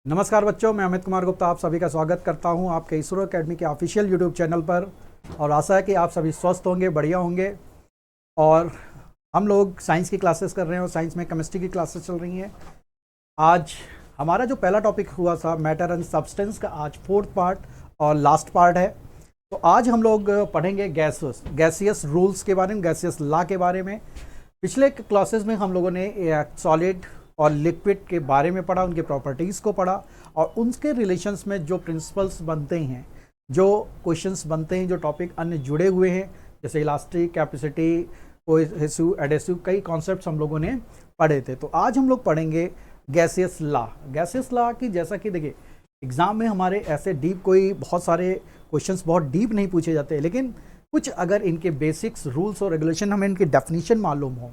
नमस्कार बच्चों, मैं अमित कुमार गुप्ता आप सभी का स्वागत करता हूं आपके इसरो एकेडमी के ऑफिशियल यूट्यूब चैनल पर। और आशा है कि आप सभी स्वस्थ होंगे, बढ़िया होंगे। और हम लोग साइंस की क्लासेस कर रहे हैं और साइंस में केमिस्ट्री की क्लासेस चल रही हैं। आज हमारा जो पहला टॉपिक हुआ था मैटर एंड सब्सटेंस का, आज फोर्थ पार्ट और लास्ट पार्ट है। तो आज हम लोग पढ़ेंगे गैसियस रूल्स के बारे में, गैसियस लॉ के बारे में। पिछले क्लासेस में हम लोगों ने सॉलिड और लिक्विड के बारे में पढ़ा, उनके प्रॉपर्टीज़ को पढ़ा और उनके रिलेशंस में जो प्रिंसिपल्स बनते हैं, जो क्वेश्चंस बनते हैं, जो टॉपिक अन्य जुड़े हुए हैं, जैसे इलास्टिक कैपेसिटी, कोहेसिव, एडेसिव, कई कॉन्सेप्ट्स हम लोगों ने पढ़े थे। तो आज हम लोग पढ़ेंगे गैसियस लॉ। गैसियस लॉ की जैसा कि देखिए एग्ज़ाम में हमारे ऐसे डीप कोई बहुत सारे क्वेश्चंस बहुत डीप नहीं पूछे जाते, लेकिन कुछ अगर इनके बेसिक्स रूल्स और रेगुलेशन हमें इनकी डेफिनेशन मालूम हो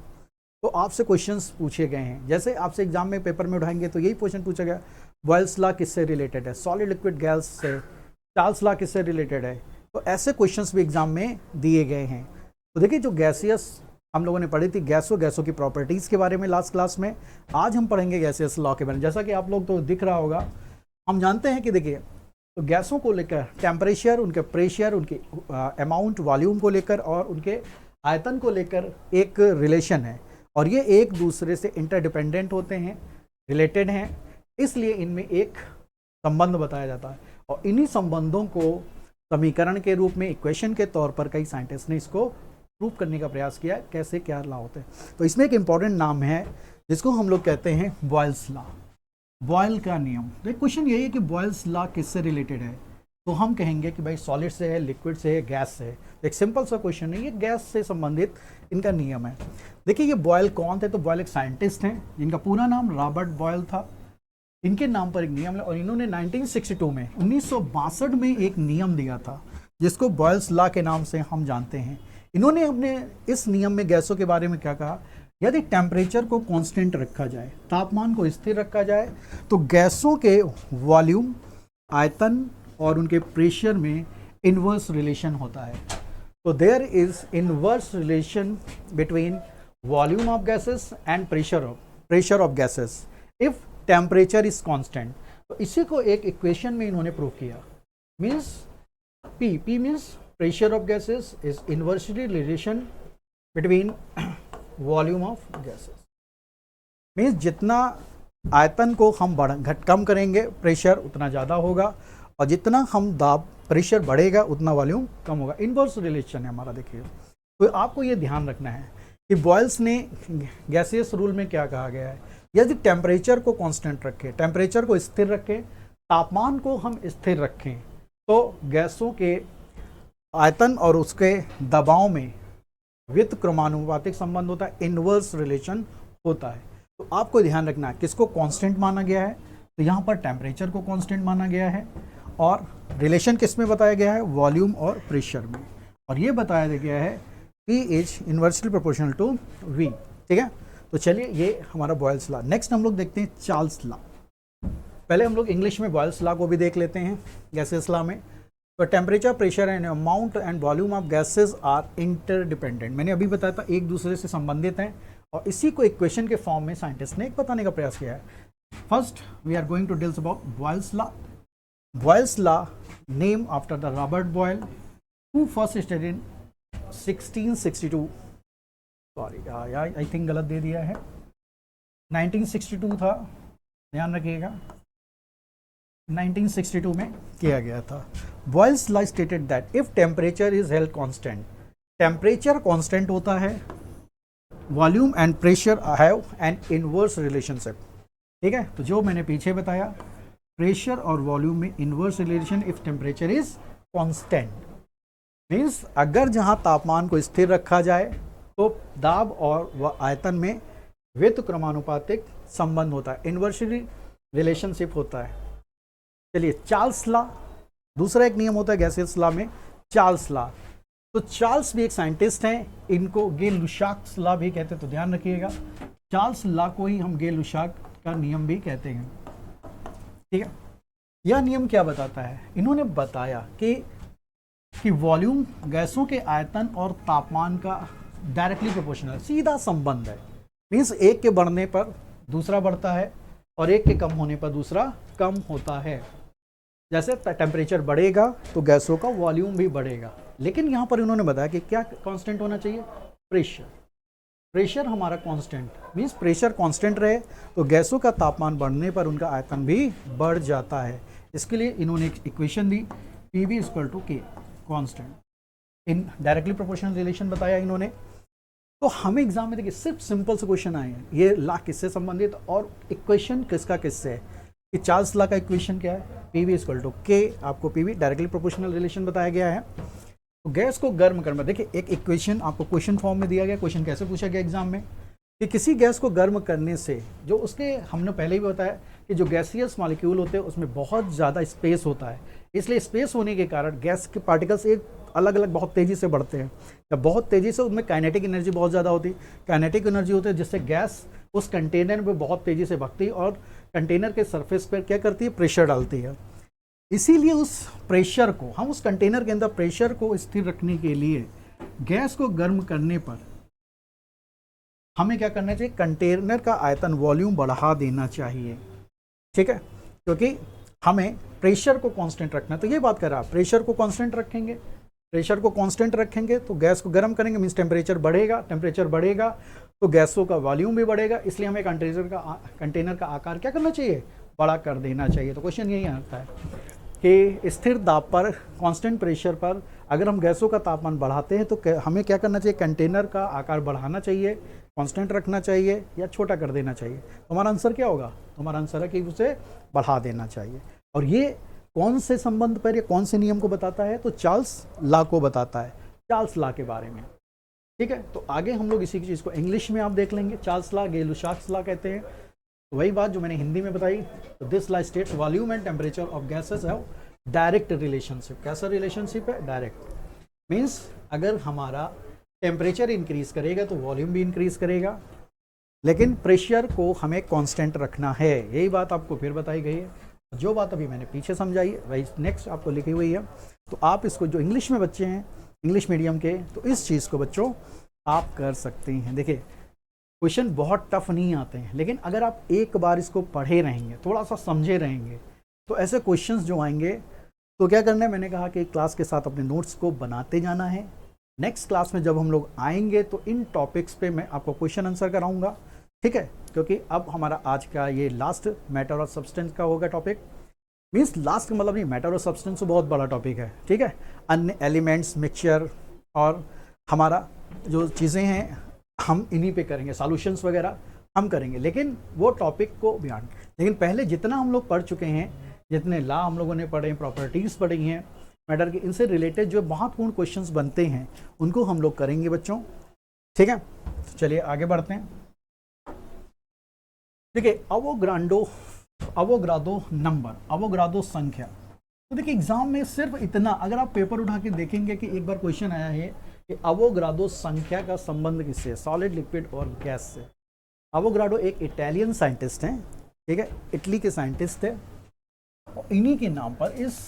तो आपसे क्वेश्चंस पूछे गए हैं। जैसे आपसे एग्जाम में पेपर में उठाएंगे तो यही क्वेश्चन पूछा गया, बॉयल्स लॉ किससे रिलेटेड है, सॉलिड लिक्विड गैस से, चार्ल्स लॉ किससे रिलेटेड है। तो ऐसे क्वेश्चंस भी एग्जाम में दिए गए हैं। तो देखिए जो गैसियस हम लोगों ने पढ़ी थी, गैसों की प्रॉपर्टीज़ के बारे में लास्ट क्लास में, आज हम पढ़ेंगे गैसियस लॉ के बारे में। जैसा कि आप लोग तो दिख रहा होगा, हम जानते हैं कि देखिए तो गैसों को लेकर टेम्परेचर, उनके प्रेशर, उनके अमाउंट, वॉल्यूम को लेकर और उनके आयतन को लेकर एक रिलेशन है और ये एक दूसरे से इंटरडिपेंडेंट होते हैं, रिलेटेड हैं। इसलिए इनमें एक संबंध बताया जाता है और इन्हीं संबंधों को समीकरण के रूप में, इक्वेशन के तौर पर कई साइंटिस्ट ने इसको प्रूव करने का प्रयास किया, कैसे क्या लॉ होते हैं। तो इसमें एक इंपॉर्टेंट नाम है जिसको हम लोग कहते हैं बॉयल्स लॉ, बॉयल का नियम। तो एक क्वेश्चन यही है कि बॉयल्स लॉ किससे रिलेटेड है। तो हम कहेंगे कि भाई सॉलिड से है, लिक्विड से है, गैस से है। एक सिंपल सा क्वेश्चन है, ये गैस से संबंधित इनका नियम है। देखिए ये बॉयल कौन थे, तो बॉयल एक साइंटिस्ट हैं जिनका पूरा नाम रॉबर्ट बॉयल था। इनके नाम पर एक नियम है और इन्होंने 1962 में 1962 में एक नियम दिया था जिसको बॉयल्स लॉ के नाम से हम जानते हैं। इन्होंने अपने इस नियम में गैसों के बारे में क्या कहा, यदि टेम्परेचर को कांस्टेंट रखा जाए, तापमान को स्थिर रखा जाए, तो गैसों के वॉल्यूम, आयतन और उनके प्रेशर में इनवर्स रिलेशन होता है। तो there is inverse relation between volume of gases and pressure of gases if temperature is constant. तो इसी को एक इक्वेशन में इन्होंने प्रूव किया। Means P means pressure of gases is inversely relation between volume of gases. Means जितना आयतन को हम कम करेंगे, प्रेशर उतना ज़्यादा होगा और जितना हम दाब प्रेशर बढ़ेगा उतना वॉल्यूम कम होगा। इनवर्स रिलेशन है हमारा। देखिए तो आपको ये ध्यान रखना है कि बॉयल्स ने गैसियस रूल में क्या कहा गया है, यदि टेम्परेचर को कांस्टेंट रखें, टेम्परेचर को स्थिर रखें, तापमान को हम स्थिर रखें, तो गैसों के आयतन और उसके दबाव में व्युत्क्रमानुपातिक संबंध होता है, इनवर्स रिलेशन होता है। तो आपको ध्यान रखना है किसको कांस्टेंट माना गया है, तो यहाँ पर टेम्परेचर को कांस्टेंट माना गया है और रिलेशन किस में बताया गया है, वॉल्यूम और प्रेशर में। और ये बताया गया है P is inversely proportional to V। ठीक है, तो चलिए ये हमारा बॉयल्स लॉ। नेक्स्ट हम लोग देखते हैं चार्ल्स लॉ। पहले हम लोग इंग्लिश में बॉयल्स लॉ को भी देख लेते हैं गैसेस लॉ में। तो temperature, pressure and amount and volume of gases are interdependent. मैंने अभी बताया था एक दूसरे से संबंधित हैं और इसी को इक्वेशन के फॉर्म में साइंटिस्ट ने एक बताने का प्रयास किया है। First we are going to deals about Boyle's law. Boyle's law name after the Robert Boyle who first stated in 1662। Sorry I think गलत दे दिया है, 1962 था, ध्यान रखिएगा, 1962 में किया गया था। Boyle's law stated that if temperature is held constant, temperature constant होता है, volume and pressure have an inverse relationship. ठीक है, तो जो मैंने पीछे बताया, प्रेशर और वॉल्यूम में inverse relation if temperature is constant. Means अगर जहां तापमान को स्थिर रखा जाए तो दाब और आयतन में व्युत्क्रमानुपातिक संबंध होता है, इनवर्सली रिलेशनशिप होता है। चलिए चार्ल्स लॉ, दूसरा एक नियम होता है गैसियस लॉ में, चार्ल्स लॉ। तो चार्ल्स भी एक साइंटिस्ट हैं, इनको गे लुशाक्स लॉ भी कहते हैं, तो ध्यान रखिएगा चार्ल्स लॉ को ही हम गे लुशाक का नियम भी कहते हैं। ठीक है, यह नियम क्या बताता है, इन्होंने बताया कि वॉल्यूम गैसों के आयतन और तापमान का डायरेक्टली प्रोपोर्शनल, सीधा संबंध है। मीन्स एक के बढ़ने पर दूसरा बढ़ता है, और एक के कम होने पर दूसरा कम होता है। जैसे टेम्परेचर बढ़ेगा तो गैसों का वॉल्यूम भी बढ़ेगा, लेकिन यहाँ पर इन्होंने बताया कि क्या कांस्टेंट होना चाहिए, प्रेशर। प्रेशर हमारा कांस्टेंट, मीन्स प्रेशर कांस्टेंट रहे तो गैसों का तापमान बढ़ने पर उनका आयतन भी बढ़ जाता है। इसके लिए इन्होंने एक इक्वेशन दी, PV equal to K constant, indirectly proportional relation बताया इन्होंने। तो हमें एग्जाम में देखिए सिर्फ सिंपल से क्वेश्चन आए हैं, ये ला किससे संबंधित और इक्वेशन किसका किससे है, कि चार्ल्स ला का इक्वेशन क्या है, PV इक्वल टू K, आपको PV डायरेक्टली प्रोपोर्शनल रिलेशन बताया गया है। तो गैस को गर्म करना, देखिए एक इक्वेशन आपको क्वेश्चन फॉर्म में दिया गया, क्वेश्चन कैसे पूछा गया एग्जाम में, कि किसी गैस को गर्म करने से जो उसके, हमने पहले ही बताया कि जो गैसियस मॉलिक्यूल होते हैं उसमें बहुत ज़्यादा स्पेस होता है, इसलिए स्पेस होने के कारण गैस के पार्टिकल्स एक अलग अलग बहुत तेज़ी से बढ़ते हैं। जब बहुत तेज़ी से, उनमें काइनेटिक एनर्जी बहुत ज़्यादा होती है, काइनेटिक एनर्जी होती है जिससे गैस उस कंटेनर में बहुत तेज़ी से भगती है और कंटेनर के सरफेस पर क्या करती है, प्रेशर डालती है। इसीलिए उस प्रेशर को, हम उस कंटेनर के अंदर प्रेशर को स्थिर रखने के लिए गैस को गर्म करने पर हमें क्या करना चाहिए, कंटेनर का आयतन वॉल्यूम बढ़ा देना चाहिए, ठीक है, क्योंकि हमें प्रेशर को कांस्टेंट रखना है। तो ये बात कर रहा है, प्रेशर को कांस्टेंट रखेंगे, प्रेशर को कांस्टेंट रखेंगे तो गैस को गर्म करेंगे, मीन्स टेम्परेचर बढ़ेगा, टेम्परेचर बढ़ेगा तो गैसों का वॉल्यूम भी बढ़ेगा, इसलिए हमें कंटेनर का आकार क्या करना चाहिए, बड़ा कर देना चाहिए। तो क्वेश्चन यही आता है कि स्थिर दाब पर, कांस्टेंट प्रेशर पर अगर हम गैसों का तापमान बढ़ाते हैं तो हमें क्या करना चाहिए, कंटेनर का आकार बढ़ाना चाहिए, कांस्टेंट रखना चाहिए या छोटा कर देना चाहिए। तो हमारा आंसर क्या होगा, हमारा आंसर है कि उसे बढ़ा देना चाहिए। और ये कौन से संबंध पर या कौन से नियम को बताता है, तो चार्ल्स ला को बताता है, चार्ल्स ला के बारे में, ठीक है। तो आगे हम लोग इसी चीज़ को इंग्लिश में आप देख लेंगे, चार्ल्स ला, गै-लुसाक्स ला कहते हैं। तो वही बात जो मैंने हिंदी में बताई, तो this law states volume and temperature of gases have direct relationship. कैसा रिलेशनशिप है, डायरेक्ट, मीन्स अगर हमारा टेम्परेचर इंक्रीज करेगा तो वॉल्यूम भी इंक्रीज करेगा, लेकिन प्रेशर को हमें कांस्टेंट रखना है। यही बात आपको फिर बताई गई है, जो बात अभी मैंने पीछे समझाई है वही नेक्स्ट आपको लिखी हुई है। तो आप इसको, जो इंग्लिश में बच्चे हैं इंग्लिश मीडियम के, तो इस चीज़ को बच्चों आप कर सकते हैं। देखिए क्वेश्चन बहुत टफ नहीं आते हैं, लेकिन अगर आप एक बार इसको पढ़े रहेंगे, थोड़ा सा समझे रहेंगे, तो ऐसे क्वेश्चंस जो आएंगे तो क्या करना है, मैंने कहा कि क्लास के साथ अपने नोट्स को बनाते जाना है। नेक्स्ट क्लास में जब हम लोग आएंगे तो इन टॉपिक्स पे मैं आपको क्वेश्चन आंसर कराऊंगा, ठीक है, क्योंकि अब हमारा आज का ये लास्ट मैटर और सब्सटेंस का होगा टॉपिक। मीन्स लास्ट का मतलब नहीं, मैटर और सब्सटेंस तो बहुत बड़ा टॉपिक है, ठीक है। अन्य एलिमेंट्स, मिक्सचर और हमारा जो चीज़ें हैं हम इन्हीं पे करेंगे, सॉल्यूशंस वगैरह हम करेंगे, लेकिन वो टॉपिक को बयान, लेकिन पहले जितना हम लोग पढ़ चुके हैं, जितने ला हम लोगों ने पढ़े, प्रॉपर्टीज़ पढ़ी हैं मैटर की, इनसे रिलेटेड जो महत्वपूर्ण क्वेश्चंस बनते हैं उनको हम लोग करेंगे बच्चों, ठीक है। चलिए आगे बढ़ते हैं। देखिए अवोगाद्रो नंबर, अवोगाद्रो संख्या। तो देखिए एग्जाम में सिर्फ इतना, अगर आप पेपर उठा के देखेंगे कि एक बार क्वेश्चन आया है कि अवोगाद्रो संख्या का संबंध किससे, सॉलिड, लिक्विड और गैस से। अवोगाद्रो एक इटालियन साइंटिस्ट हैं, ठीक है, इटली के साइंटिस्ट थे, और इन्हीं के नाम पर इस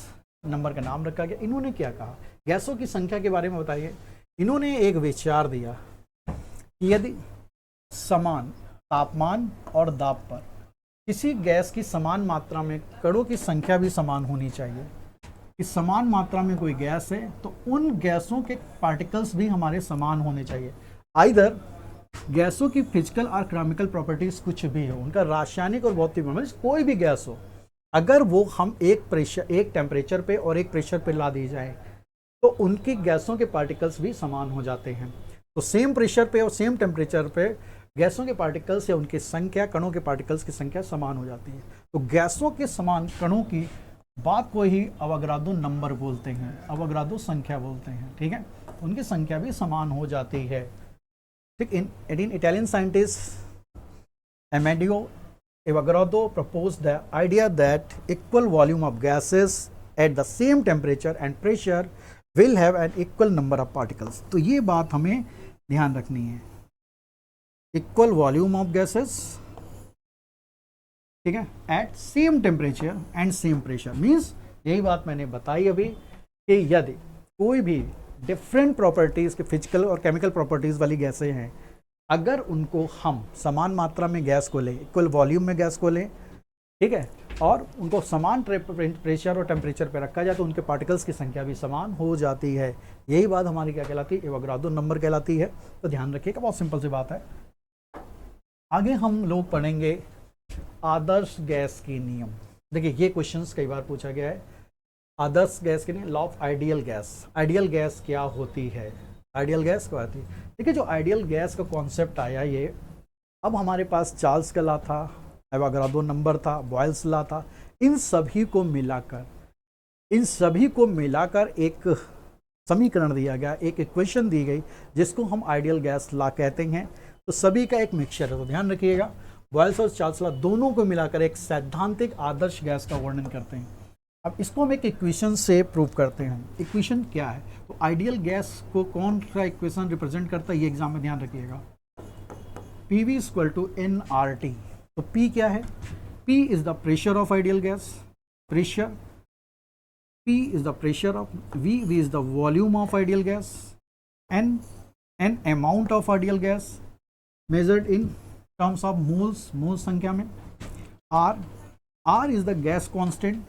नंबर का नाम रखा गया। इन्होंने क्या कहा, गैसों की संख्या के बारे में बताइए। इन्होंने एक विचार दिया कि यदि समान तापमान और दाब पर किसी गैस की समान मात्रा में कणों की संख्या भी समान होनी चाहिए, कि समान मात्रा में कोई गैस है तो उन गैसों के पार्टिकल्स भी हमारे समान होने चाहिए। आइदर गैसों की फिजिकल और केमिकल प्रॉपर्टीज कुछ भी हो, उनका रासायनिक और भौतिक कोई भी गैस हो, अगर वो हम एक टेम्परेचर पे और एक प्रेशर पे ला दी जाए तो उनकी गैसों के पार्टिकल्स भी समान हो जाते हैं। तो सेम प्रेशर पे और सेम टेम्परेचर पे गैसों के पार्टिकल्स या उनकी संख्या, कणों के पार्टिकल्स की संख्या समान हो जाती है। तो गैसों के समान कणों की बात को ही अवोगाद्रो नंबर बोलते हैं, अवोगाद्रो संख्या बोलते हैं, ठीक है। उनकी संख्या भी समान हो जाती है, ठीक। इन Italian scientist Amedeo Avogadro proposed the idea that equal volume of gases at the same temperature and pressure will have an equal number of particles। तो ये बात हमें ध्यान रखनी है, equal volume of gases, ठीक है, at same temperature and same pressure, means यही बात मैंने बताई अभी कि यदि कोई भी डिफरेंट प्रॉपर्टीज़ के फिजिकल और केमिकल प्रॉपर्टीज़ वाली गैसें हैं, अगर उनको हम समान मात्रा में गैस को लें, इक्वल वॉल्यूम में गैस को लें, ठीक है, और उनको समान प्रेशर और टेम्परेचर पे रखा जाए तो उनके पार्टिकल्स की संख्या भी समान हो जाती है। यही बात हमारी क्या कहलाती है, एवोगाड्रो नंबर कहलाती है। तो ध्यान रखिएगा, बहुत सिंपल सी बात है। आगे हम लोग पढ़ेंगे आदर्श गैस के नियम। देखिए ये क्वेश्चंस कई बार पूछा गया है, आदर्श गैस के नियम, law of ideal gas. Ideal gas क्या होती है, आइडियल गैस क्या होती है। देखिए जो आइडियल गैस का कॉन्सेप्ट आया ये, अब हमारे पास चार्ल्स का लॉ था, एवोगाड्रो नंबर था, बॉयल्स लॉ था, इन सभी को मिलाकर एक समीकरण दिया गया, एक इक्वेशन दी गई जिसको हम आइडियल गैस लॉ कहते हैं। तो सभी का एक मिक्सचर है, तो ध्यान रखिएगा, बॉयल्स और चार्ल्स लॉ दोनों को मिलाकर एक सैद्धांतिक आदर्श गैस का वर्णन करते हैं। अब इसको हम एक इक्वेशन से प्रूव करते हैं। इक्वेशन क्या है, तो आइडियल गैस को कौन सा इक्वेशन रिप्रेजेंट करता है, ये एग्जाम में ध्यान रखिएगा। PV = nRT। तो P क्या है, P is the pressure of ideal gas, pressure, P is the pressure of, V is the volume of ideal gas, N amount of ideal gas measured in terms of moles संख्या में, R is the gas constant,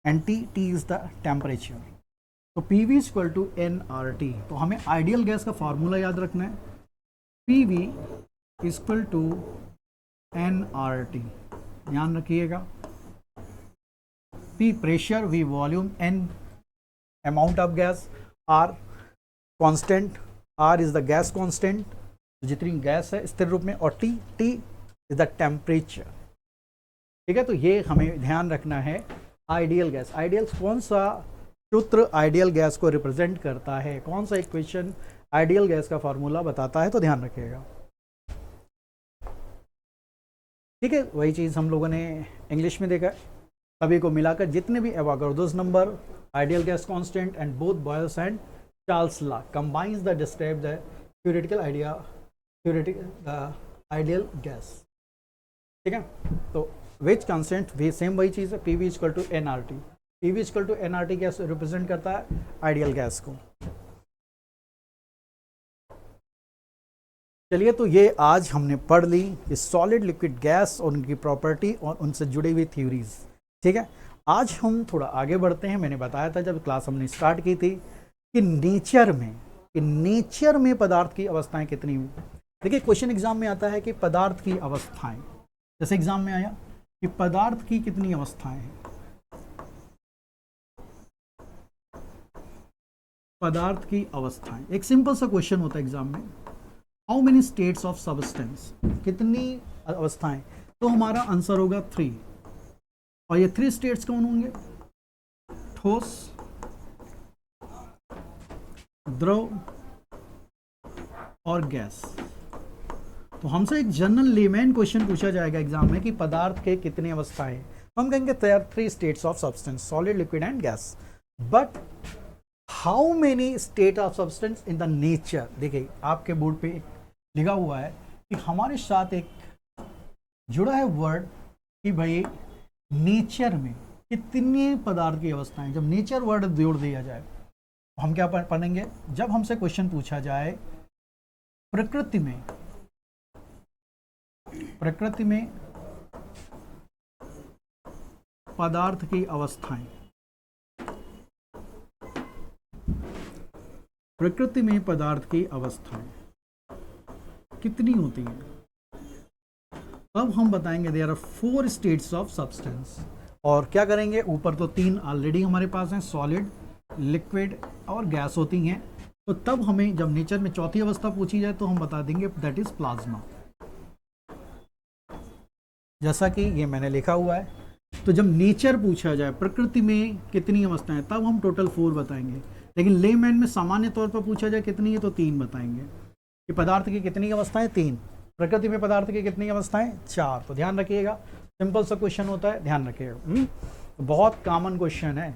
and T is the temperature. तो PV = nRT। तो हमें ideal gas का formula याद रखना है, PV = nRT। ध्यान रखिएगा, P pressure, V volume, N amount of gas, R constant, R is the gas constant, जितनी गैस है स्थिर रूप में, और T इज द टेम्परेचर। ठीक है, तो ये हमें ध्यान रखना है। आइडियल गैस, आइडियल कौन सा सूत्र आइडियल गैस को रिप्रेजेंट करता है, कौन सा इक्वेशन आइडियल गैस का फॉर्मूला बताता है, तो ध्यान रखिएगा। ठीक है, वही चीज़ हम लोगों ने इंग्लिश में देखा है। सभी को मिलाकर जितने भी Avogadro's number, ideal gas constant and both Boyle's and Charles law combines the describe the theoretical ideal gas. ठीक है, तो विच कांस्टेंट भी सेम वही चीज़ है, PV = nRT। PV = nRT gas represent करता है आइडियल गैस को। चलिए, तो ये आज हमने पढ़ ली कि सॉलिड लिक्विड गैस और उनकी प्रॉपर्टी और उनसे जुड़ी हुई थ्योरीज। ठीक है, आज हम थोड़ा आगे बढ़ते हैं। मैंने बताया था जब क्लास हमने स्टार्ट की थी कि नेचर में पदार्थ की अवस्थाएं कितनी हुई। देखिए क्वेश्चन एग्जाम में आता है कि पदार्थ की अवस्थाएं, जैसे एग्जाम में आया कि पदार्थ की कितनी अवस्थाएं हैं, पदार्थ की अवस्थाएं। एक सिंपल सा क्वेश्चन होता है एग्जाम में, how many states of substance, कितनी अवस्थाएं, तो हमारा आंसर होगा 3। और ये 3 स्टेट्स कौन होंगे, ठोस, द्रव और गैस। तो हमसे एक जनरल लेमैन क्वेश्चन पूछा जाएगा एग्जाम में कि पदार्थ के कितनी अवस्थाएं, तो हम कहेंगे there are 3 states of substance, solid, liquid and gas. But how many state of substance in the nature. देखिए आपके बोर्ड पे एक लिखा हुआ है कि हमारे साथ एक जुड़ा है वर्ड कि भाई नेचर में कितने पदार्थ की अवस्थाएं। जब नेचर वर्ड जोड़ दिया जाए तो हम क्या पढ़ेंगे, जब हमसे क्वेश्चन पूछा जाए प्रकृति में पदार्थ की अवस्थाएं, प्रकृति में पदार्थ की अवस्थाएं कितनी होती हैं, तब हम बताएंगे there are 4 states of substance. और क्या करेंगे, ऊपर तो 3 ऑलरेडी हमारे पास हैं, सॉलिड, लिक्विड और गैस होती हैं। तो तब हमें जब नेचर में चौथी अवस्था पूछी जाए तो हम बता देंगे दैट इज प्लाज्मा, जैसा कि ये मैंने लिखा हुआ है। तो जब नेचर पूछा जाए प्रकृति में कितनी अवस्थाएं, तब हम टोटल 4 बताएंगे। लेकिन लेमैन में सामान्य तौर पर पूछा जाए कितनी है तो 3 बताएंगे कि पदार्थ की कितनी अवस्थाएं, 3, प्रकृति में पदार्थ की कितनी अवस्थाएं, 4। तो ध्यान रखिएगा, सिंपल सा क्वेश्चन होता है, ध्यान रखिएगा। तो बहुत कॉमन क्वेश्चन है,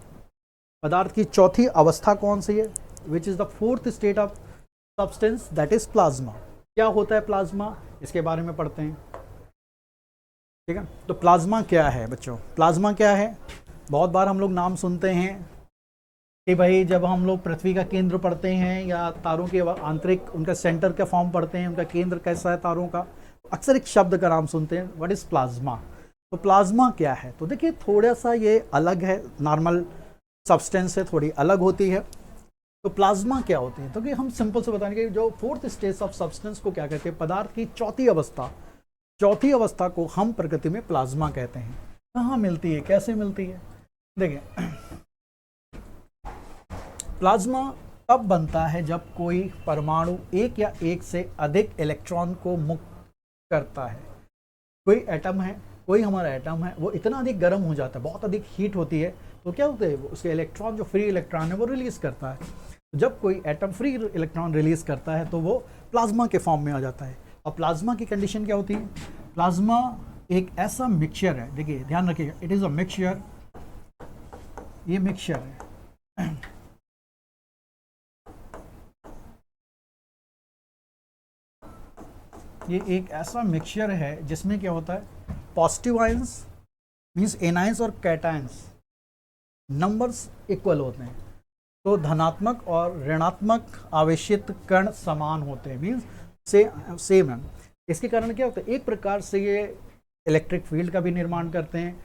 पदार्थ की चौथी अवस्था कौन सी है, which is the 4th state of substance, that is plasma. क्या होता है प्लाज्मा, इसके बारे में पढ़ते हैं। ठीक है, तो प्लाज्मा क्या है बच्चों, प्लाज्मा क्या है, बहुत बार हम लोग नाम सुनते हैं कि भाई जब हम लोग पृथ्वी का केंद्र पढ़ते हैं या तारों के आंतरिक उनका सेंटर का फॉर्म पढ़ते हैं, उनका केंद्र कैसा है तारों का, अक्सर एक शब्द का नाम सुनते हैं, व्हाट इज प्लाज्मा। तो प्लाज्मा क्या है? तो देखिए थोड़ा सा ये अलग है, नॉर्मल सब्सटेंस से थोड़ी अलग होती है। तो प्लाज्मा क्या होती है? तो कि हम सिंपल से बताएंगे, जो फोर्थ स्टेज ऑफ सब्सटेंस को क्या कहते हैं, पदार्थ की चौथी अवस्था को हम प्रकृति में प्लाज्मा कहते हैं। कहाँ मिलती है, कैसे मिलती है? देखिए प्लाज्मा तब बनता है जब कोई परमाणु एक या एक से अधिक इलेक्ट्रॉन को मुक्त करता है। कोई एटम है, कोई हमारा एटम है, वो इतना अधिक गर्म हो जाता है, बहुत अधिक हीट होती है, तो क्या होता है, उसके इलेक्ट्रॉन, जो फ्री इलेक्ट्रॉन है वो रिलीज करता है। जब कोई एटम फ्री इलेक्ट्रॉन रिलीज करता है तो वो प्लाज्मा के फॉर्म में आ जाता है। और प्लाज्मा की कंडीशन क्या होती है? प्लाज्मा एक ऐसा मिक्सचर है, देखिए ध्यान रखिएगा, इट इज अ मिक्सचर, ये मिक्सचर है। ये एक ऐसा मिक्सचर है जिसमें क्या होता है, पॉजिटिव आयंस मीन्स एनाइंस और कैटायंस नंबर्स इक्वल होते हैं। तो धनात्मक और ऋणात्मक आवेशित कण समान होते हैं, मीन्स सेम है। इसके कारण क्या होता है, एक प्रकार से ये इलेक्ट्रिक फील्ड का भी निर्माण करते हैं,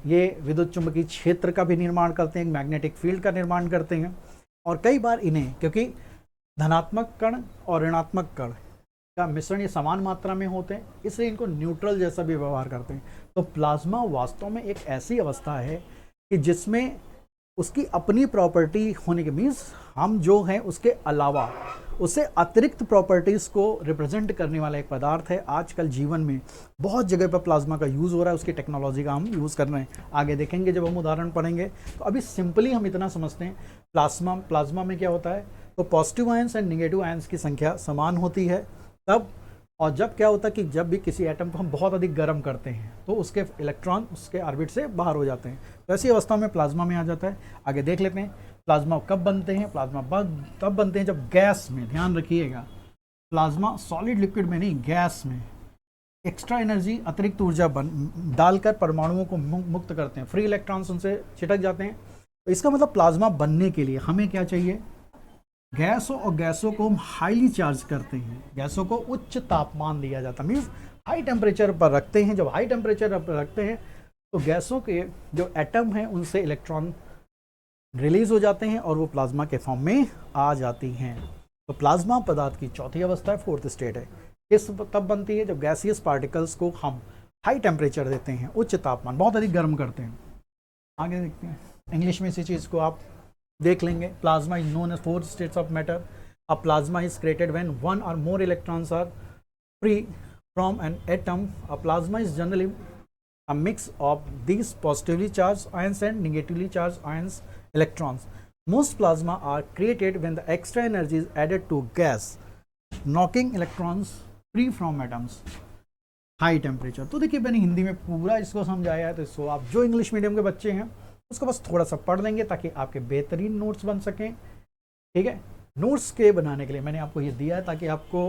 ये विद्युत चुंबकीय क्षेत्र का भी निर्माण करते हैं, मैग्नेटिक फील्ड का निर्माण करते हैं। और कई बार इन्हें, क्योंकि धनात्मक कण और ऋणात्मक कण का मिश्रण ये समान मात्रा में होते हैं, इसलिए इनको न्यूट्रल जैसा भी व्यवहार करते हैं। तो प्लाज्मा वास्तव में एक ऐसी अवस्था है कि जिसमें उसकी अपनी प्रॉपर्टी होने के, मीन्स हम जो हैं उसके अलावा उससे अतिरिक्त प्रॉपर्टीज़ को रिप्रेजेंट करने वाला एक पदार्थ है। आजकल जीवन में बहुत जगह पर प्लाज्मा का यूज़ हो रहा है, उसकी टेक्नोलॉजी का हम यूज़ कर रहे हैं, आगे देखेंगे जब हम उदाहरण पढ़ेंगे। तो अभी सिंपली हम इतना समझते हैं, प्लाज्मा में क्या होता है, तो positive ions and negative ions की संख्या समान होती है तब। और जब क्या होता है कि जब भी किसी एटम को हम बहुत अधिक गर्म करते हैं तो उसके इलेक्ट्रॉन उसके ऑर्बिट से बाहर हो जाते हैं, तो ऐसी अवस्था में प्लाज्मा में आ जाता है। आगे देख लेते हैं प्लाज्मा कब बनते हैं। प्लाज्मा तब बनते हैं जब गैस में, ध्यान रखिएगा, प्लाज्मा सॉलिड लिक्विड में नहीं, गैस में एक्स्ट्रा एनर्जी, अतिरिक्त ऊर्जा डालकर परमाणुओं को मुक्त करते हैं, फ्री इलेक्ट्रॉन्स उनसे छिटक जाते हैं। तो इसका मतलब प्लाज्मा बनने के लिए हमें क्या चाहिए, गैसों, और गैसों को हम हाईली चार्ज करते हैं, गैसों को उच्च तापमान दिया जाता है, मीन्स हाई टेम्परेचर पर रखते हैं। जब हाई टेम्परेचर पर रखते हैं तो गैसों के जो एटम हैं उनसे इलेक्ट्रॉन रिलीज हो जाते हैं और वो प्लाज्मा के फॉर्म में आ जाती हैं। तो प्लाज्मा पदार्थ की चौथी अवस्था है, फोर्थ स्टेट है। किस तब बनती है, जब गैसियस पार्टिकल्स को हम हाई टेम्परेचर देते हैं, उच्च तापमान, बहुत अधिक गर्म करते हैं। आगे देखते हैं, इंग्लिश में इसी चीज़ को आप देख लेंगे। Plasma is known as fourth states of matter. A plasma is created when one or more electrons are free from an atom. A plasma is generally a mix of these positively charged ions and negatively charged ions electrons. Most plasma are created when the extra energy is added to gas, knocking electrons free from atoms. High temperature. तो देखिए मैंने हिंदी में पूरा इसको समझाया है, तो इसको आप जो इंग्लिश मीडियम के बच्चे हैं उसको बस थोड़ा सा पढ़ लेंगे ताकि आपके बेहतरीन नोट्स बन सकें। ठीक है, नोट्स के बनाने के लिए मैंने आपको ये दिया है ताकि आपको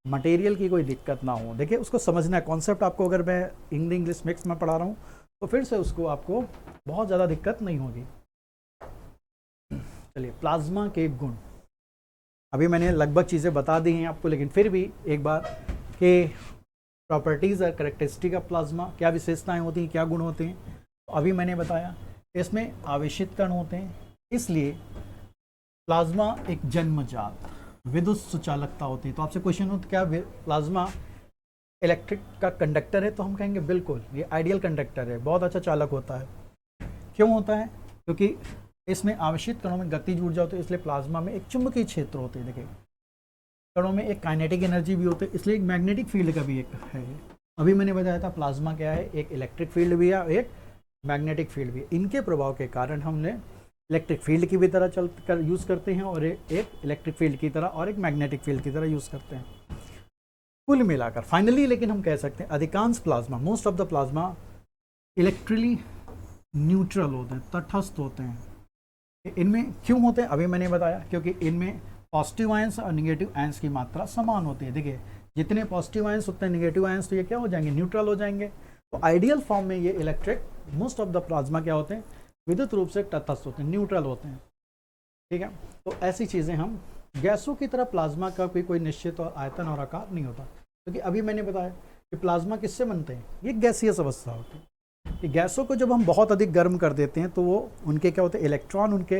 मटेरियल की कोई दिक्कत ना हो। देखिए उसको समझना है, कॉन्सेप्ट आपको अगर मैं हिंदी इंग्लिश मिक्स में पढ़ा रहा हूँ तो फिर से उसको आपको बहुत ज़्यादा दिक्कत नहीं होगी। चलिए, प्लाज्मा के गुण अभी मैंने लगभग चीज़ें बता दी हैं आपको, लेकिन फिर भी एक बार कि प्रॉपर्टीज़ और करेक्टरिस्टिक ऑफ प्लाज्मा, क्या विशेषताएं होती हैं, क्या गुण होते हैं, तो अभी मैंने बताया। इसमें आवेशित कण होते हैं, इसलिए प्लाज्मा एक जन्मजात विद्युत सुचालकता होती है। तो आपसे क्वेश्चन हो, तो क्या प्लाज्मा इलेक्ट्रिक का कंडक्टर है? तो हम कहेंगे बिल्कुल, ये आइडियल कंडक्टर है, बहुत अच्छा चालक होता है। क्यों होता है? क्योंकि इसमें आवेशित कणों में गतिज ऊर्जा होती है, इसलिए प्लाज्मा में एक चुंबकीय क्षेत्र होते हैं। देखिए कणों में एक काइनेटिक एनर्जी भी होती है, इसलिए एक मैग्नेटिक फील्ड का भी एक है। अभी मैंने बताया था प्लाज्मा क्या है, एक इलेक्ट्रिक फील्ड भी है, एक मैग्नेटिक फील्ड भी है। इनके प्रभाव के कारण हमने इलेक्ट्रिक फील्ड की भी तरह चल कर यूज़ करते हैं और एक इलेक्ट्रिक फील्ड की तरह और एक मैग्नेटिक फील्ड की तरह यूज़ करते हैं। कुल मिलाकर फाइनली लेकिन हम कह सकते हैं अधिकांश plasma, most of the plasma electrically neutral होते हैं, तटस्थ होते हैं। इनमें क्यों होते हैं अभी मैंने बताया, क्योंकि इनमें पॉजिटिव आयंस और निगेटिव आयंस की मात्रा समान होती है। देखिए जितने पॉजिटिव आयंस उतने निगेटिव आयंस, तो ये क्या हो जाएंगे, न्यूट्रल हो जाएंगे। तो आइडियल फॉर्म में ये electric, most of the plasma क्या होते हैं, विद्युत रूप से तटस्थ होते हैं, न्यूट्रल होते हैं। ठीक है, तो ऐसी चीज़ें हम, गैसों की तरह प्लाज्मा का भी कोई निश्चित और आयतन और आकार नहीं होता, क्योंकि अभी मैंने बताया कि प्लाज्मा किससे बनते हैं, ये गैसियस अवस्था होती है। कि गैसों को जब हम बहुत अधिक गर्म कर देते हैं तो वो उनके क्या होते हैं, इलेक्ट्रॉन उनके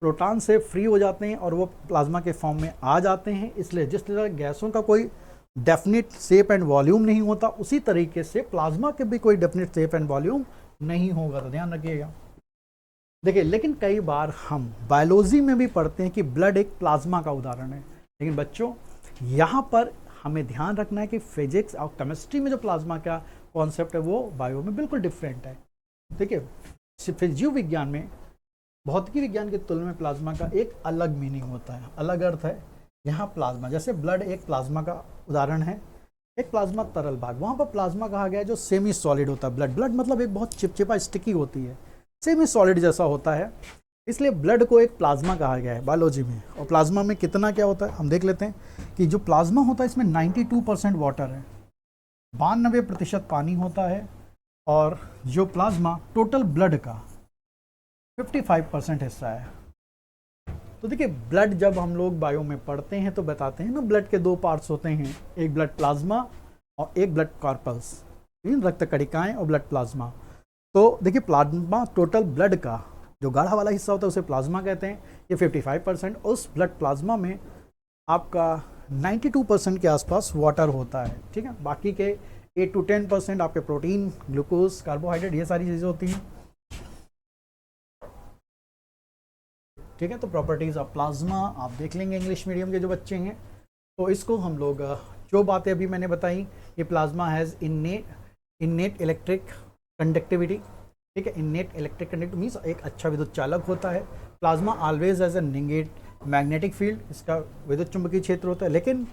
प्रोटॉन से फ्री हो जाते हैं और वो प्लाज्मा के फॉर्म में आ जाते हैं। इसलिए जिस तरह गैसों का कोई डेफिनेट शेप एंड वॉल्यूम नहीं होता, उसी तरीके से प्लाज्मा के भी कोई डेफिनेट शेप एंड वॉल्यूम नहीं होगा, तो ध्यान रखिएगा। देखिए, लेकिन कई बार हम बायोलॉजी में भी पढ़ते हैं कि ब्लड एक प्लाज्मा का उदाहरण है, लेकिन बच्चों यहाँ पर हमें ध्यान रखना है कि फिजिक्स और केमिस्ट्री में जो प्लाज्मा का कॉन्सेप्ट है वो बायो में बिल्कुल डिफरेंट है। ठीक है, फिर जीव विज्ञान में, भौतिकी विज्ञान की तुलना में प्लाज्मा का एक अलग मीनिंग होता है, अलग अर्थ है। यहाँ प्लाज्मा, जैसे ब्लड एक प्लाज्मा का उदाहरण है, एक प्लाज्मा तरल भाग, वहाँ पर प्लाज्मा कहा गया है जो सेमी सॉलिड होता है। ब्लड मतलब एक बहुत चिपचिपा स्टिकी होती है, सेमी सॉलिड जैसा होता है, इसलिए ब्लड को एक प्लाज्मा कहा गया है बायोलॉजी में। और प्लाज्मा में कितना क्या होता है हम देख लेते हैं कि जो प्लाज्मा होता है इसमें 92% वाटर है, 92% पानी होता है, और जो प्लाज्मा टोटल ब्लड का 55% हिस्सा है। तो देखिए, ब्लड जब हम लोग बायो में पढ़ते हैं तो बताते हैं ना, ब्लड के दो पार्ट्स होते हैं, एक ब्लड प्लाज्मा और एक ब्लड कॉर्पल्स, रक्त कणिकाएं और ब्लड प्लाज्मा। तो देखिए, प्लाज्मा टोटल ब्लड का जो गाढ़ा वाला हिस्सा होता है उसे प्लाज्मा कहते हैं, ये 55%। उस ब्लड प्लाज्मा में आपका 92% के आसपास वाटर होता है। ठीक है, बाकी के 8 to 10% आपके प्रोटीन, ग्लूकोज, कार्बोहाइड्रेट, ये सारी चीज़ें होती हैं। ठीक है, तो प्रॉपर्टीज ऑफ प्लाज्मा आप देख लेंगे इंग्लिश मीडियम के जो बच्चे हैं। तो इसको हम लोग जो बातें अभी मैंने बताई, ये plasma has innate electric conductivity. ठीक है, इन्नेट इलेक्ट्रिक कंडक्टिविटी मीन्स एक अच्छा विद्युत चालक होता है। Plasma always as a negate magnetic field, इसका विद्युत चुंबकीय क्षेत्र होता है, लेकिन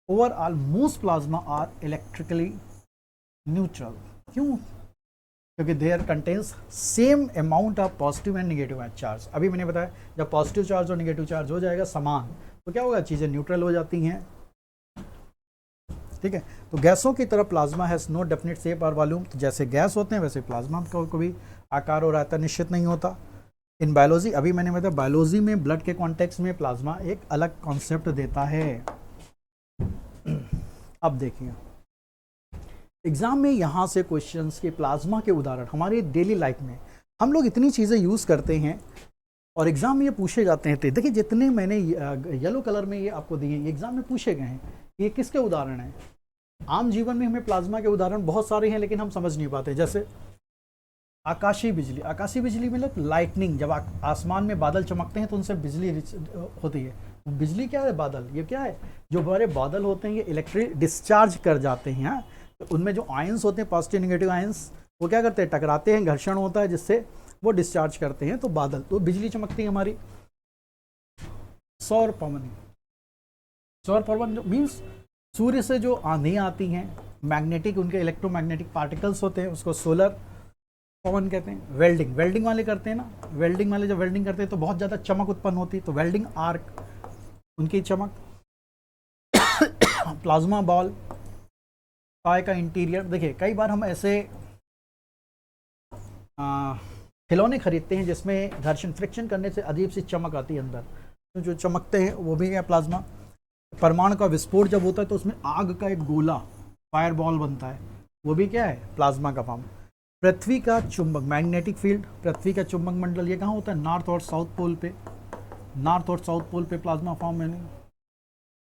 overall most plasma are electrically neutral. क्यों? क्योंकि there contains same amount of positive and negative charge. अभी मैंने बताया जब पॉजिटिव चार्ज और नेगेटिव चार्ज हो जाएगा समान, तो क्या होगा, चीज़ें न्यूट्रल हो जाती हैं। ठीक है, तो गैसों की तरह plasma has no definite shape और वॉल्यूम। तो जैसे गैस होते हैं वैसे प्लाज्मा का कोई आकार और आयतन निश्चित नहीं होता। इन बायोलॉजी, अभी मैंने बताया बायोलॉजी में ब्लड के कॉन्टेक्स्ट में प्लाज्मा एक अलग कॉन्सेप्ट देता है। अब देखिए, एग्जाम में यहाँ से क्वेश्चंस के प्लाज्मा के उदाहरण, हमारे डेली लाइफ में हम लोग इतनी चीज़ें यूज़ करते हैं और एग्जाम में ये पूछे जाते हैं। देखिए, जितने मैंने येलो कलर में ये आपको दिए, ये एग्जाम में पूछे गए हैं, ये किसके उदाहरण हैं? आम जीवन में हमें प्लाज्मा के उदाहरण बहुत सारे हैं, लेकिन हम समझ नहीं पाते। जैसे आकाशीय बिजली, आकाशीय बिजली मतलब लाइटनिंग, जब आसमान में बादल चमकते हैं तो उनसे बिजली होती है। बिजली क्या है? बादल। ये क्या है? जो बड़े बादल होते हैं ये इलेक्ट्रिक डिस्चार्ज कर जाते हैं, तो उनमें जो आयंस होते हैं, पॉजिटिव नेगेटिव आयंस, वो क्या करते हैं, टकराते हैं, घर्षण होता है जिससे वो डिस्चार्ज करते हैं, तो बादल, तो बिजली चमकती है हमारी। सौर पवन, सौर पवन मीन्स सूर्य से जो आंधी आती हैं, मैग्नेटिक, उनके इलेक्ट्रोमैग्नेटिक पार्टिकल्स होते हैं, उसको सोलर पवन कहते हैं। वेल्डिंग, वेल्डिंग वाले करते हैं ना, वेल्डिंग वाले जब वेल्डिंग करते हैं तो बहुत ज़्यादा चमक उत्पन्न होती है, तो वेल्डिंग आर्क, उनकी चमक। प्लाज्मा बॉल, टॉय का इंटीरियर। देखिए, कई बार हम ऐसे खिलौने खरीदते हैं जिसमें घर्षण, फ्रिक्शन करने से अजीब सी चमक आती है अंदर, तो जो चमकते हैं वो भी है प्लाज्मा। परमाणु का विस्फोट जब होता है तो उसमें आग का एक गोला, फायर बॉल बनता है, वो भी क्या है, प्लाज्मा का फॉर्म। पृथ्वी का चुंबक, मैग्नेटिक फील्ड, पृथ्वी का चुंबक मंडल, ये कहाँ होता है, नॉर्थ और साउथ पोल पे, नॉर्थ और साउथ पोल पे प्लाज्मा फॉर्म है।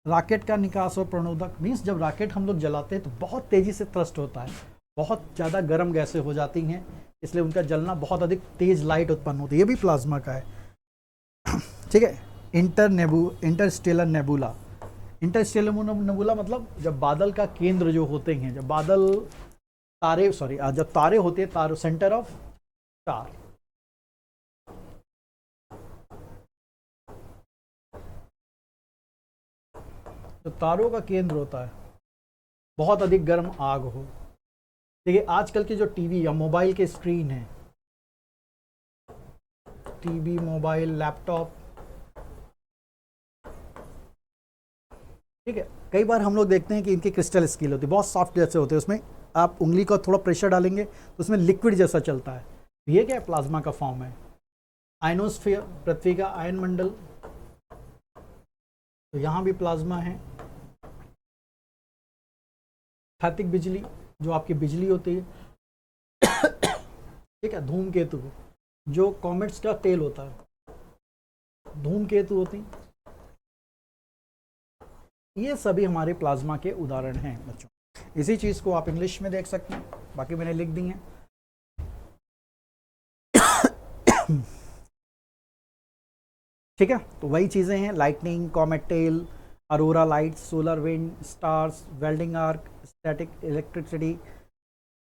रॉकेट का निकास और प्रणोदक मीन्स जब रॉकेट हम लोग जलाते हैं तो बहुत तेज़ी से थ्रस्ट होता है, बहुत ज़्यादा गर्म गैसें हो जाती हैं, इसलिए उनका जलना बहुत अधिक तेज़ लाइट उत्पन्न होती है, ये भी प्लाज्मा का है। ठीक है, इंटरस्टेलर नेबुला, इंटरस्टेलर नेबुला मतलब जब बादल का केंद्र जो होते हैं, जब बादल तारे, जब तारे होते हैं, तारे सेंटर ऑफ स्टार, तो तारों का केंद्र होता है, बहुत अधिक गर्म आग हो। देखिए, आजकल के जो टीवी या मोबाइल के स्क्रीन है, टीवी, मोबाइल, लैपटॉप, ठीक है, कई बार हम लोग देखते हैं कि इनकी क्रिस्टल स्केल होती है, बहुत सॉफ्ट जैसे होते हैं, उसमें आप उंगली का थोड़ा प्रेशर डालेंगे तो उसमें लिक्विड जैसा चलता है, ये क्या है, प्लाज्मा का फॉर्म है। आयनोस्फीयर, पृथ्वी का आयन मंडल, तो यहाँ भी प्लाज्मा है। स्थैतिक बिजली, जो आपकी बिजली होती है, ठीक है, धूमकेतु जो कॉमेट्स का टेल होता है, धूमकेतु होती हैं, ये सभी हमारे प्लाज्मा के उदाहरण हैं बच्चों। इसी चीज़ को आप इंग्लिश में देख सकते हैं, बाकी मैंने लिख दी हैं। ठीक है, तो वही चीज़ें हैं, lightning, comet tail, aurora lights, solar wind, stars, welding arc, static electricity,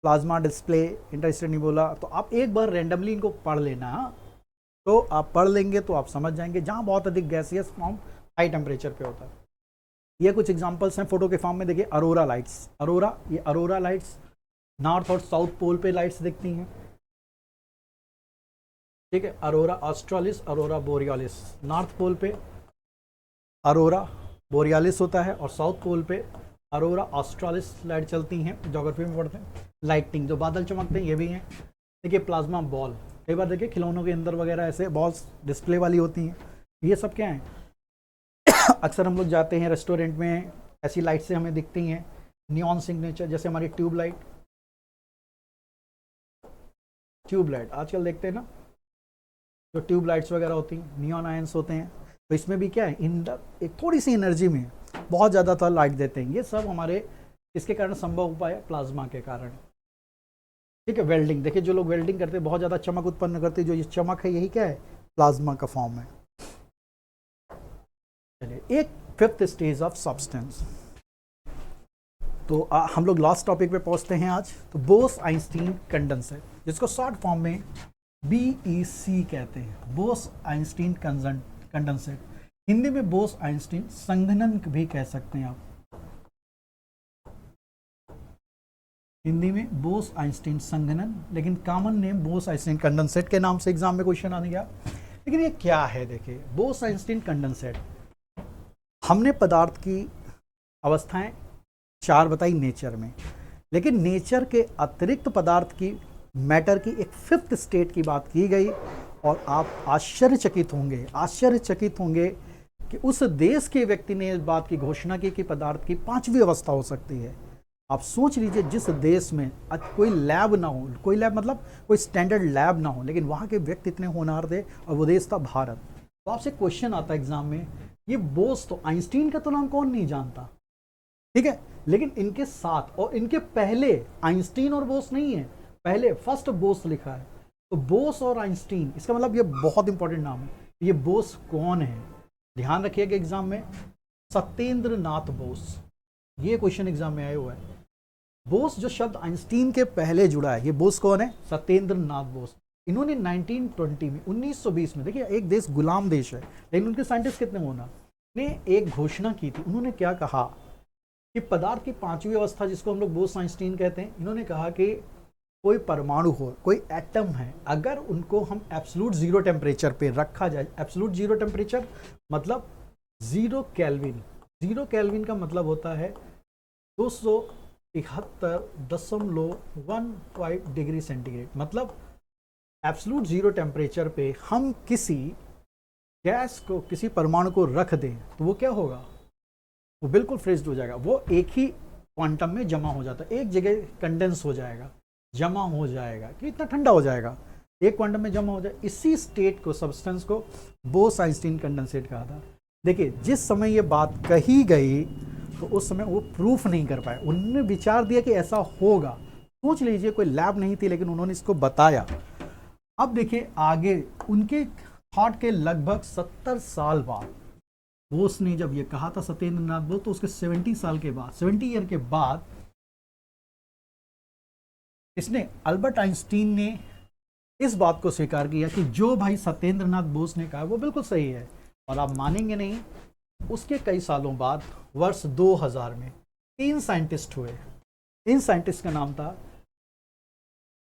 plasma display, interstellar nebula. तो आप एक बार रैंडमली इनको पढ़ लेना, तो आप पढ़ लेंगे तो आप समझ जाएंगे। जहाँ बहुत अधिक गैसियस फॉर्म हाई टेम्परेचर पे होता है। ये कुछ एग्जांपल्स हैं फोटो के फॉर्म में, देखिए अरोरा लाइट्स, अरोरा, ये अरोरा लाइट्स नॉर्थ और साउथ पोल पे लाइट्स दिखती हैं। ठीक है, aurora australis, aurora borealis, north pole पे अरोरा बोरियालिस होता है और साउथ पोल पे अरोरा ऑस्ट्रालिस लाइट चलती हैं, ज्योग्राफी में पढ़ते हैं। लाइटिंग, जो बादल चमकते हैं, ये भी हैं। देखिए प्लाज्मा बॉल, कई बार देखिए खिलौनों के अंदर वगैरह ऐसे बॉल्स डिस्प्ले वाली होती हैं, ये सब क्या हैं? अक्सर हम लोग जाते हैं रेस्टोरेंट में, ऐसी लाइट से हमें दिखती हैं, नियॉन सिग्नेचर, जैसे हमारी ट्यूबलाइट, ट्यूबलाइट आजकल देखते हैं ना, जो ट्यूबलाइट्स वगैरह होती हैं, नियॉन आयंस होते हैं। तो इसमें भी क्या है, एक थोड़ी सी एनर्जी में बहुत ज़्यादा था लाइट देते हैं। ये सब हमारे इसके कारण संभव हो पाया, प्लाज्मा के कारण। ठीक है, वेल्डिंग, देखिए जो लोग वेल्डिंग करते हैं बहुत ज़्यादा चमक उत्पन्न करते हैं, जो ये चमक है यही क्या है, प्लाज्मा का फॉर्म है। चलिए, एक फिफ्थ स्टेज ऑफ सब्सटेंस। तो हम लोग लास्ट टॉपिक पे पहुंचते हैं आज। तो बोस आइंस्टीन कंडेंसेट, जिसको शॉर्ट फॉर्म में BEC कहते हैं, बोस आइंस्टीन कंडेंसेट। हिंदी में बोस आइंस्टीन संघनन भी कह सकते हैं आप, हिंदी में बोस आइंस्टीन संघनन, लेकिन common name Bose Einstein condensate के नाम से एग्जाम में क्वेश्चन आने गया। लेकिन ये क्या है, देखिए बोस आइंस्टीन कंडेंसेट, हमने पदार्थ की अवस्थाएं 4 बताई नेचर में, लेकिन नेचर के अतिरिक्त पदार्थ की, मैटर की एक फिफ्थ स्टेट की बात की गई। और आप आश्चर्यचकित होंगे कि उस देश के व्यक्ति ने इस बात की घोषणा की कि पदार्थ की 5वीं अवस्था हो सकती है। आप सोच लीजिए, जिस देश में कोई लैब ना हो, कोई लैब मतलब कोई स्टैंडर्ड लैब ना हो, लेकिन वहाँ के व्यक्ति इतने होनहार थे, और वो देश था भारत। तो आपसे क्वेश्चन आता है एग्जाम में, ये बोस, तो आइंस्टीन का तो नाम कौन नहीं जानता, ठीक है, लेकिन इनके साथ और इनके पहले आइंस्टीन और बोस नहीं है, पहले फर्स्ट बोस लिखा है। तो बोस और आइंस्टीन, इसका मतलब ये बहुत इंपॉर्टेंट नाम है। ये बोस कौन है, ध्यान रखिएगा एग्जाम में, सत्येंद्र नाथ बोस, ये क्वेश्चन एग्जाम में आया हुआ है। बोस जो शब्द आइंस्टीन के पहले जुड़ा है, ये बोस कौन है, सत्येंद्र नाथ बोस। इन्होंने 1920 में, 1920 में, देखिए एक देश गुलाम देश है, लेकिन उनके साइंटिस्ट कितने होना ने एक घोषणा की थी। उन्होंने क्या कहा कि पदार्थ की 5वीं अवस्था, जिसको हम लोग बोस आइंस्टीन कहते हैं, इन्होंने कहा कि कोई परमाणु हो, कोई एटम है, अगर उनको हम एब्सोल्यूट 0 टेम्परेचर पे रखा जाए, एब्सोल्यूट 0 टेम्परेचर मतलब 0 केल्विन, 0 केल्विन का मतलब होता है 271.15 डिग्री सेंटीग्रेड, मतलब एब्सोल्यूट 0 टेम्परेचर पे हम किसी गैस को, किसी परमाणु को रख दें, तो वो क्या होगा, वो बिल्कुल फ्रीज हो जाएगा, वो एक ही क्वांटम में जमा हो जाता है, एक जगह कंडेंस हो जाएगा, जमा हो जाएगा, कि इतना ठंडा हो जाएगा, एक क्वांटम में जमा हो जाए। इसी स्टेट को, सब्सटेंस को बोस आइंस्टीन कंडेंसेट कहा था। देखिए जिस समय ये बात कही गई, तो उस समय वो प्रूफ नहीं कर पाए, उन्होंने विचार दिया कि ऐसा होगा। सोच लीजिए, कोई लैब नहीं थी, लेकिन उन्होंने इसको बताया। अब देखिए आगे, उनके थॉट के लगभग 70 साल बाद, बोस ने जब ये कहा था, सत्येंद्र नाथ बोस, तो उसके 70 साल के बाद, 70 ईयर के बाद, इसने, अल्बर्ट आइंस्टीन ने इस बात को स्वीकार किया कि जो भाई सत्येंद्र नाथ बोस ने कहा वो बिल्कुल सही है। और आप मानेंगे नहीं, उसके कई सालों बाद, वर्ष 2000 में 3 साइंटिस्ट हुए। इन साइंटिस्ट का नाम था,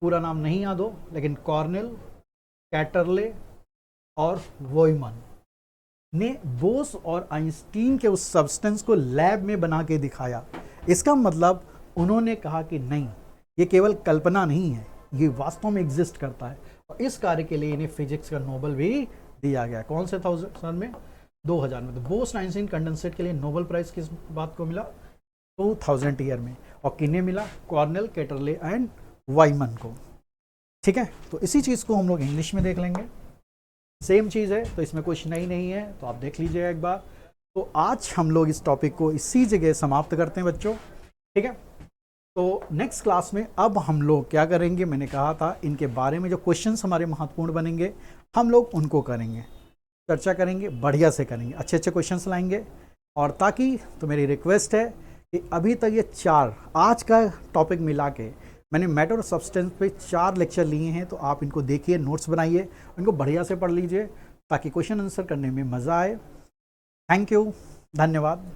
पूरा नाम नहीं याद हो, लेकिन कॉर्नेल, कैटरले और वॉयमन ने बोस और आइंस्टीन के उस सब्सटेंस को लैब में बना के दिखाया। इसका मतलब उन्होंने कहा कि नहीं, ये केवल कल्पना नहीं है, ये वास्तव में एग्जिस्ट करता है। और इस कार्य के लिए इन्हें फिजिक्स का नोबेल भी दिया गया। कौन से साल में, 2000 में। तो बोस आइंस्टीन कंडेंसेट के लिए नोबेल प्राइज किस बात को मिला, 2000 ईयर में। और किन्हें मिला, कॉर्नेल, कैटरले एंड वाइमन को। ठीक है, तो इसी चीज़ को हम लोग इंग्लिश में देख लेंगे। सेम चीज़ है, तो इसमें कुछ नहीं है, तो आप देख लीजिए एक बार। तो आज हम लोग इस टॉपिक को इसी जगह समाप्त करते हैं बच्चों, ठीक है। तो नेक्स्ट क्लास में अब हम लोग क्या करेंगे, मैंने कहा था इनके बारे में जो क्वेश्चंस हमारे महत्वपूर्ण बनेंगे हम लोग उनको करेंगे, चर्चा करेंगे, बढ़िया से करेंगे, अच्छे अच्छे क्वेश्चंस लाएंगे। और ताकि तो मेरी रिक्वेस्ट है कि अभी तक ये 4 आज का टॉपिक मिला के मैंने मैटर ऑफ सब्सटेंस पे 4 लेक्चर लिए हैं, तो आप इनको देखिए, नोट्स बनाइए, इनको बढ़िया से पढ़ लीजिए ताकि क्वेश्चन आंसर करने में मज़ा आए। थैंक यू, धन्यवाद।